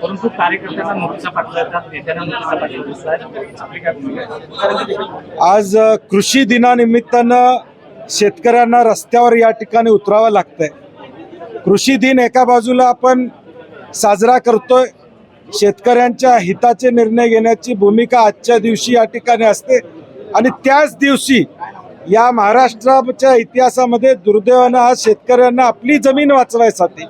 परंतु कार्यकर्त्यांना नोटिसा पाठवतात, नेत्यांना नोटिसा पाठवतात. आपली काय भूमिका आहे? आज कृषी दिनानिमित्तानं शेतकऱ्यांना रस्त्यावर या ठिकाणी उतरावं लागतंय. कृषी दिन एका बाजूला आपण साजरा करतोय, शेतकऱ्यांच्या हिताचे निर्णय घेण्याची भूमिका आजच्या दिवशी या ठिकाणी असते आणि त्याच दिवशी या महाराष्ट्राच्या इतिहासामध्ये दुर्दैवानं आज शेतकऱ्यांना आपली जमीन वाचवायसाठी,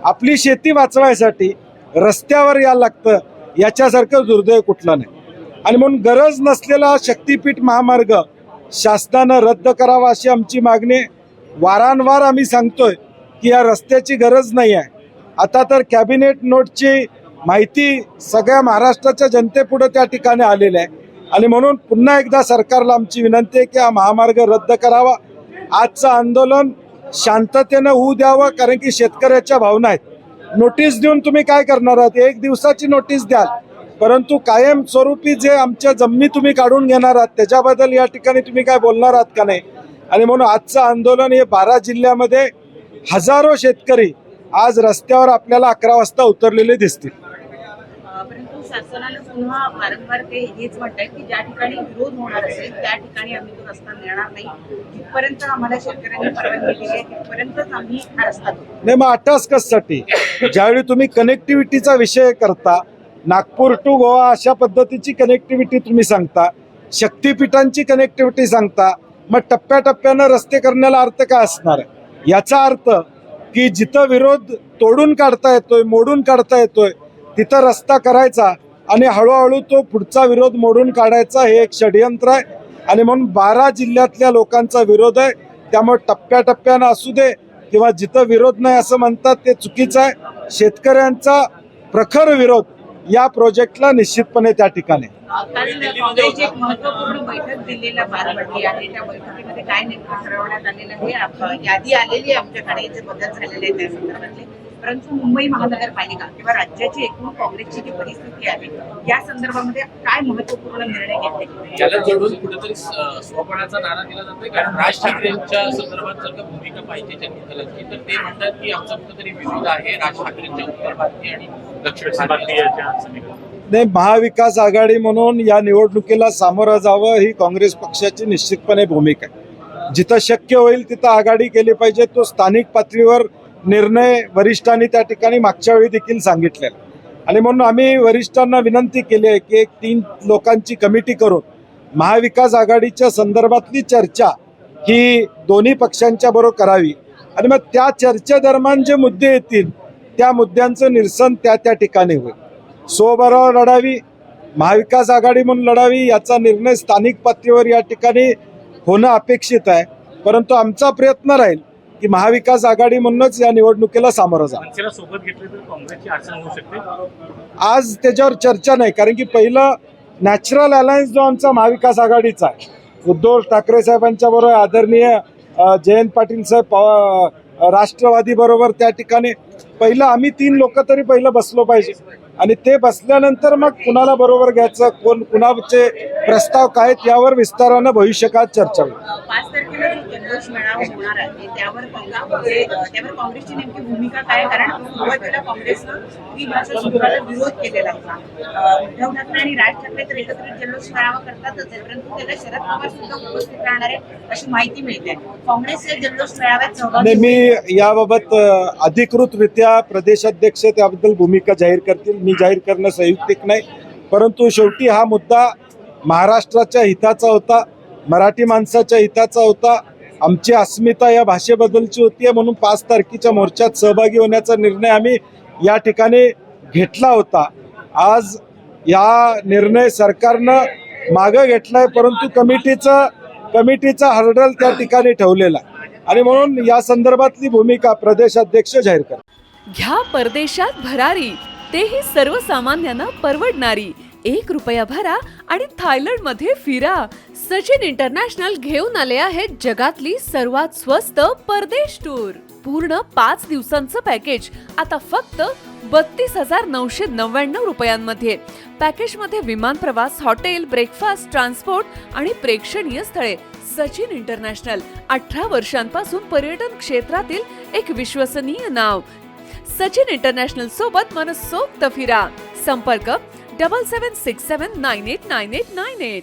आपली शेती वाचवायसाठी रस्त्यावर यायला लागतं. याच्यासारखं दुर्दैव कुठलं नाही. आणि म्हणून गरज नसलेला शक्तीपीठ महामार्ग शासनानं रद्द करावा अशी आमची मागणी. वारंवार आम्ही सांगतोय की या रस्त्याची गरज नाही आहे. आता तर कॅबिनेट नोटची माहिती सगळ्या महाराष्ट्राच्या जनतेपुढे त्या ठिकाणी आलेली आहे आणि म्हणून पुन्हा एकदा सरकारला आमची विनंती आहे की हा महामार्ग रद्द करावा. आजचं आंदोलन शांततेनं होऊ द्यावं, कारण की शेतकऱ्याच्या भावना आहेत. नोटीस देऊन तुम्ही काय करणार आहात? एक दिवसाची नोटीस द्याल, परंतु कायमस्वरूपी जे आमच्या जमिनी तुम्ही काढून घेणार आहात त्याच्याबद्दल या ठिकाणी तुम्ही काय बोलणार आहात का नाही? आणि म्हणून आजचं आंदोलन हे 12 जिल्ह्यामध्ये हजारो शेतकरी आज रस्त्यावर आपल्याला 11 वाजता उतरलेले दिसतील. परंतु शासनाला पुन्हा वारंवार ते हेच म्हणतात की ज्या ठिकाणी विरोध होणार असेल त्या ठिकाणी आम्ही तो रस्ता नेणार नाही. जिथपर्यंत आम्हाला शेतकऱ्यांनी परवानगी दिली आहे तिथपर्यंतच आम्ही हा रस्ता देऊ. नाही, मग 8 कशासाठी? ज्यावेळी तुम्ही कनेक्टिव्हिटीचा विषय करता, नागपूर टू गोवा अशा पद्धतीची कनेक्टिव्हिटी तुम्ही सांगता, शक्तीपीठांची कनेक्टिव्हिटी सांगता, मग टप्प्याटप्प्यानं रस्ते करण्याला अर्थ काय असणार आहे? याचा अर्थ की जिथं विरोध तोडून काढता येतोय, मोडून काढता येतोय, तिथं रस्ता करायचा आणि हळूहळू तो पुढचा विरोध मोडून काढायचा, हे एक षडयंत्र आहे. आणि म्हणून 12 जिल्ह्यातल्या लोकांचा विरोध आहे. त्यामुळे टप्प्याटप्प्यानं असू दे किंवा जिथं विरोध नाही असं म्हणतात ते चुकीचं आहे. शेतकऱ्यांचा प्रखर विरोध या प्रोजेक्टला निश्चितपणे त्या ठिकाणी. काँग्रेसची एक महत्वपूर्ण बैठक दिल्लीला पार पडली आहे. त्या बैठकीमध्ये काय नेमकं ठरवण्यात आलेलं आहे? यादी आलेली आहे आमच्याकडे, जे बदल झालेले आहेत त्या संदर्भातले. परंतु मुंबई महानगरपालिका किंवा राज्याची एकूण काँग्रेसची जी परिस्थिती आहे या संदर्भामध्ये काय महत्वपूर्ण निर्णय घेतले? याला जोडून कुठेतरी स्वबळाचा नारा दिला जातोय, कारण राज ठाकरेंच्या संदर्भात जर का भूमिका पाहिजे जनता दलाची तर ते म्हणतात की आमचा कुठेतरी विरोध आहे राज ठाकरेंच्या उत्तर भारतीय आणि दक्षिण भारतीयच्या समीकरण. नाही, महाविकास आघाडी म्हणून या निवडणुकीला सामोरं जावं ही काँग्रेस पक्षाची निश्चितपणे भूमिका आहे. जिथं शक्य होईल तिथं आघाडी केली पाहिजे. तो स्थानिक पातळीवर निर्णय वरिष्ठांनी त्या ठिकाणी मागच्या वेळी देखील सांगितलेला आणि म्हणून आम्ही वरिष्ठांना विनंती केली आहे की एक 3 लोकांची कमिटी करून महाविकास आघाडीच्या संदर्भातली चर्चा ही दोन्ही पक्षांच्या बरोबर करावी आणि मग त्या चर्चेदरम्यान जे मुद्दे येतील त्या मुद्द्यांचं निरसन त्या ठिकाणी होईल. स्वबळावर लढावी, महाविकास आघाडी म्हणून लढावी, याचा निर्णय स्थानिक पातळीवर या ठिकाणी होणं अपेक्षित आहे. परंतु आमचा प्रयत्न राहील की महाविकास आघाडी म्हणूनच या निवडणुकीला सामोरं जा. सोबत घेतले तर काँग्रेसची अडचण होऊ शकते. आज त्याच्यावर चर्चा नाही, कारण की पहिलं नॅचरल अलायन्स जो आमचा महाविकास आघाडीचा आहे, उद्धव ठाकरे साहेबांच्या बरोबर आदरणीय जयंत पाटील साहेब राष्ट्रवादी बरोबर त्या ठिकाणी पहिलं आम्ही 3 लोक तरी पहिलं बसलो पाहिजे आणि ते बसल्यानंतर मग कुणाला बरोबर घ्यायचं, कोण कुणाचे प्रस्ताव काय आहेत यावर विस्तारानं भविष्यकाळात चर्चा होईल. 5 तारखेला जो जल्लोष मेळावा होणार आहे त्यावर काँग्रेसची नेमकी भूमिका काय? कारण सुरुवातीला काँग्रेसनं त्रिभाषा सूत्राला विरोध केलेला होता. उद्धव ठाकरे आणि राज ठाकरे तर एकत्रित जल्लोष मेळावा करतातच आहे, परंतु त्याला शरद पवार सुद्धा उपस्थित राहणार आहे अशी माहिती मिळते. काँग्रेस या जल्लोष मेळाव्यात सहभागी? मी याबाबत अधिकृतरित्या प्रदेशाध्यक्ष त्याबद्दल भूमिका जाहीर करतील. मी जाहीर करणं संयुक्तिक नाही, परंतु शेवटी हा मुद्दा महाराष्ट्राच्या हिताचा होता, मराठी माणसाच्या हिताचा होता. आमची अस्मिता या भाषेबद्दलची होती, म्हणून 5 तारखेच्या मोर्चात सहभागी होण्याचा निर्णय आम्ही या ठिकाणी घेतला होता. आज या निर्णय सरकारनं मागं घेतलाय, परंतु कमिटीचा हर्डल त्या ठिकाणी ठेवलेला आणि म्हणून या संदर्भातली भूमिका प्रदेशाध्यक्ष जाहीर करा. घ्या परदेशात भरारी, तेही सर्वसामान्यांना परवडणारी. 1 रुपया भरा आणि थायलंडमध्ये फिरा. सचिन इंटरनॅशनल घेऊन आले आहेत जगातली सर्वात स्वस्त परदेश टूर. पूर्ण 5 दिवसांचं पॅकेज आता फक्त 32,999 रुपयांमध्ये. पॅकेजमध्ये विमान प्रवास, हॉटेल, ब्रेकफास्ट, ट्रान्सपोर्ट आणि प्रेक्षणीय स्थळे. सचिन इंटरनॅशनल 18 वर्षांपासून पर्यटन क्षेत्रातील एक विश्वसनीय नाव. सचिन इंटरनॅशनल सोबत मनसोक्त फिरा. संपर्क 7767989898.